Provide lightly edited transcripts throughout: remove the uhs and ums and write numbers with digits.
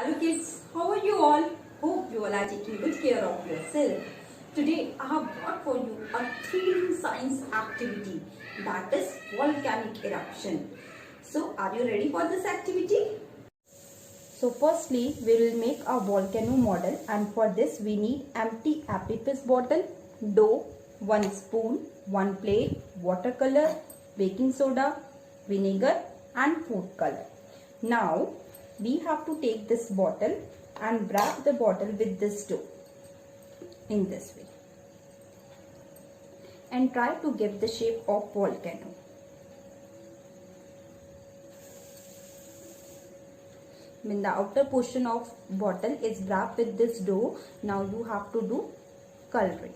Hello kids, how are you all? Hope you all are taking good care of yourself. Today I have brought for you a thrilling science activity, that is volcanic eruption. So are you ready for this activity? So firstly we will make a volcano model, and for this we need empty Apipis bottle, dough, 1 spoon, 1 plate, watercolor, baking soda, vinegar and food color. Now we have to take this bottle and wrap the bottle with this dough in this way and try to give the shape of volcano. When the outer portion of bottle is wrapped with this dough, now you have to do coloring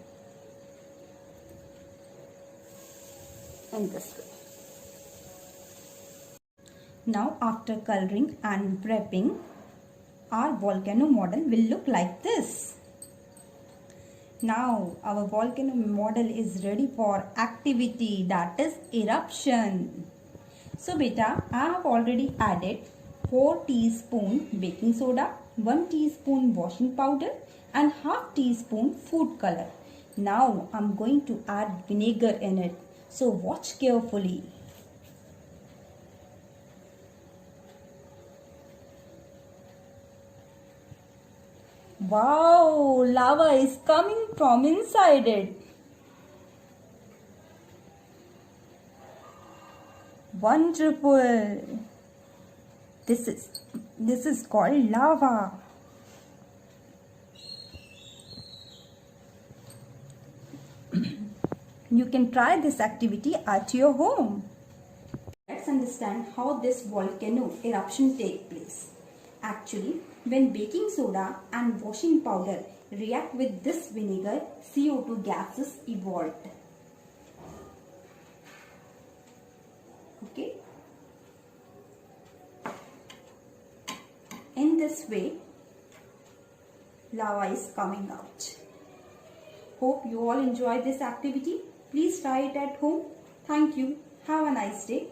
in this way. Now after coloring and wrapping, our volcano model will look like this. Now our volcano model is ready for activity, that is eruption. So beta, I have already added 4 teaspoon baking soda, 1 teaspoon washing powder and half teaspoon food color. Now I am going to add vinegar in it. So watch carefully. Wow, lava is coming from inside it. Wonderful. This is called lava. You can try this activity at your home. Let's understand how this volcano eruption takes place. Actually, when baking soda and washing powder react with this vinegar, CO2 gases evolved. Okay. In this way, lava is coming out. Hope you all enjoy this activity. Please try it at home. Thank you. Have a nice day.